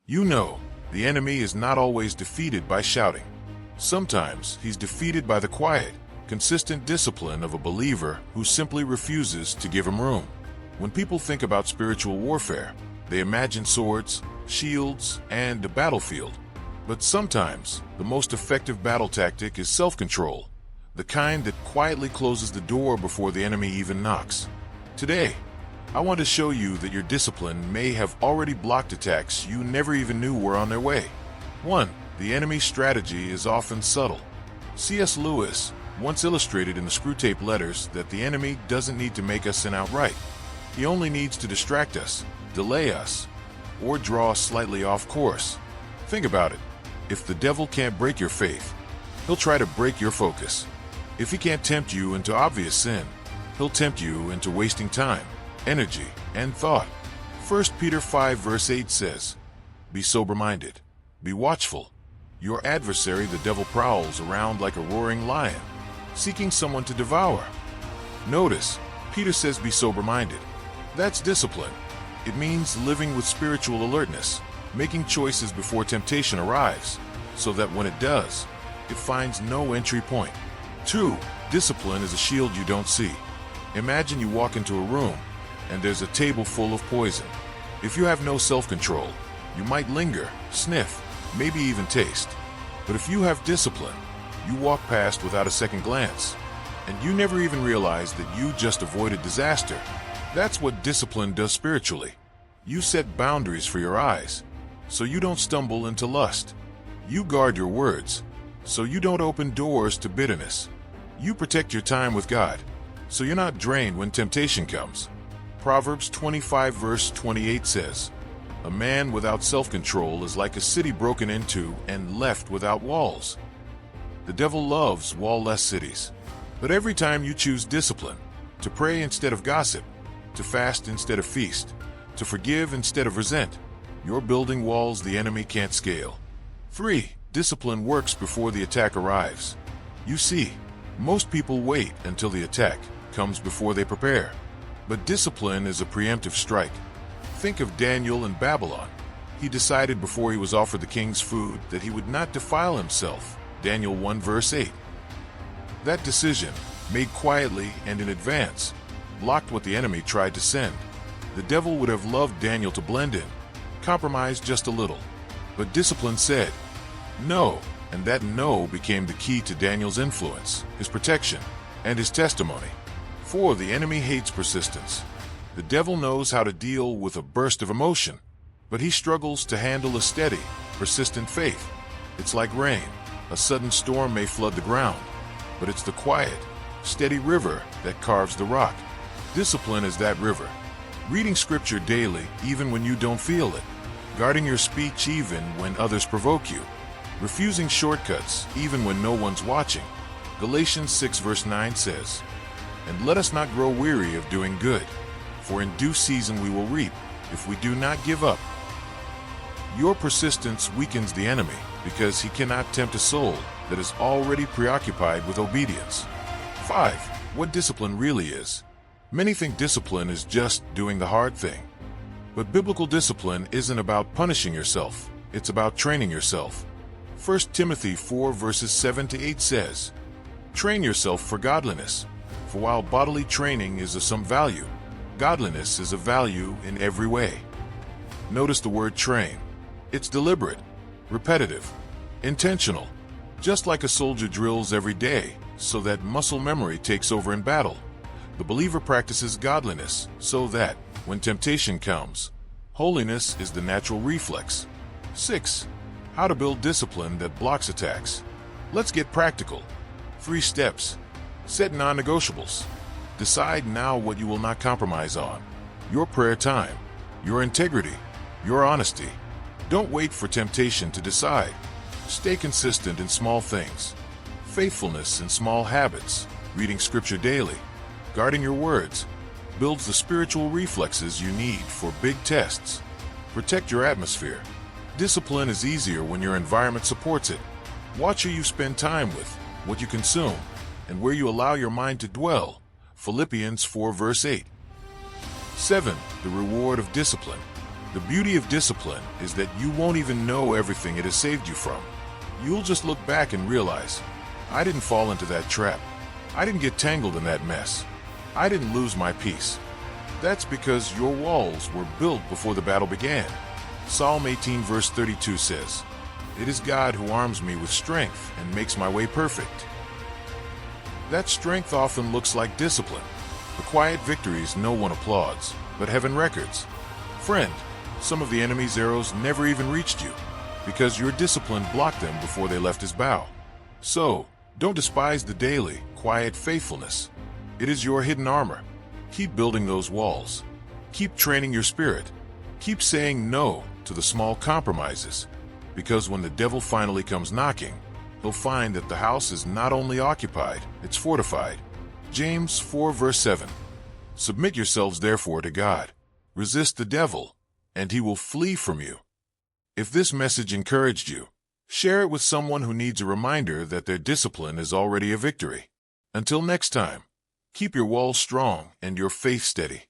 You know, the enemy is not always defeated by shouting. Sometimes he's defeated by the quiet, consistent discipline of a believer who simply refuses to give him room. When people think about spiritual warfare, they imagine swords, shields, and a battlefield. But sometimes, the most effective battle tactic is self-control, the kind that quietly closes the door before the enemy even knocks. Today, I want to show you that your discipline may have already blocked attacks you never even knew were on their way. 1. The enemy's strategy is often subtle. C.S. Lewis once illustrated in the Screwtape Letters that the enemy doesn't need to make us sin outright. He only needs to distract us, delay us, or draw us slightly off course. Think about it. If the devil can't break your faith, he'll try to break your focus. If he can't tempt you into obvious sin, he'll tempt you into wasting time, energy, and thought. 1 Peter 5 verse 8 says, "Be sober-minded, be watchful. Your adversary the devil prowls around like a roaring lion, seeking someone to devour." Notice, Peter says be sober-minded. That's discipline. It means living with spiritual alertness, making choices before temptation arrives, so that when it does, it finds no entry point. 2. Discipline is a shield you don't see. Imagine you walk into a room, and there's a table full of poison. If you have no self-control, you might linger, sniff, maybe even taste. But if you have discipline, you walk past without a second glance, and you never even realize that you just avoided disaster. That's what discipline does spiritually. You set boundaries for your eyes, so you don't stumble into lust. You guard your words, so you don't open doors to bitterness. You protect your time with God, so you're not drained when temptation comes. Proverbs 25 verse 28 says, "A man without self-control is like a city broken into and left without walls." The devil loves wall-less cities. But every time you choose discipline, to pray instead of gossip, to fast instead of feast, to forgive instead of resent, you're building walls the enemy can't scale. 3. Discipline works before the attack arrives. You see, most people wait until the attack comes before they prepare. But discipline is a preemptive strike. Think of Daniel in Babylon. He decided before he was offered the king's food that he would not defile himself. Daniel 1 verse 8. That decision, made quietly and in advance, blocked what the enemy tried to send. The devil would have loved Daniel to blend in, compromise just a little. But discipline said, no, and that no became the key to Daniel's influence, his protection, and his testimony. 4. The enemy hates persistence. The devil knows how to deal with a burst of emotion, but he struggles to handle a steady, persistent faith. It's like rain. A sudden storm may flood the ground, but it's the quiet, steady river that carves the rock. Discipline is that river. Reading scripture daily, even when you don't feel it. Guarding your speech even when others provoke you. Refusing shortcuts, even when no one's watching. Galatians 6 verse 9 says, "And let us not grow weary of doing good, for in due season we will reap, if we do not give up." Your persistence weakens the enemy, because he cannot tempt a soul that is already preoccupied with obedience. 5. What discipline really is. Many think discipline is just doing the hard thing. But biblical discipline isn't about punishing yourself, it's about training yourself. 1 Timothy 4 verses 7 to 8 says, "Train yourself for godliness, for while bodily training is of some value, godliness is of value in every way." Notice the word train. It's deliberate, repetitive, intentional, just like a soldier drills every day so that muscle memory takes over in battle. The believer practices godliness so that, when temptation comes, holiness is the natural reflex. 6. How to build discipline that blocks attacks. Let's get practical. 3 steps. Set non-negotiables. Decide now what you will not compromise on. Your prayer time, your integrity, your honesty. Don't wait for temptation to decide. Stay consistent in small things. Faithfulness in small habits. Reading scripture daily. Guarding your words builds the spiritual reflexes you need for big tests. Protect your atmosphere. Discipline is easier when your environment supports it. Watch who you spend time with, what you consume, and where you allow your mind to dwell. Philippians 4 verse 8. 7. The reward of discipline. The beauty of discipline is that you won't even know everything it has saved you from. You'll just look back and realize, I didn't fall into that trap. I didn't get tangled in that mess. I didn't lose my peace. That's because your walls were built before the battle began. Psalm 18 verse 32 says, "It is God who arms me with strength and makes my way perfect." That strength often looks like discipline. The quiet victories no one applauds, but heaven records. Friend, some of the enemy's arrows never even reached you, because your discipline blocked them before they left his bow. So, don't despise the daily, quiet faithfulness. It is your hidden armor. Keep building those walls. Keep training your spirit. Keep saying no to the small compromises, because when the devil finally comes knocking, he'll find that the house is not only occupied, it's fortified. James 4 verse 7. Submit yourselves therefore to God. Resist the devil, and he will flee from you. If this message encouraged you, share it with someone who needs a reminder that their discipline is already a victory. Until next time, keep your walls strong and your faith steady.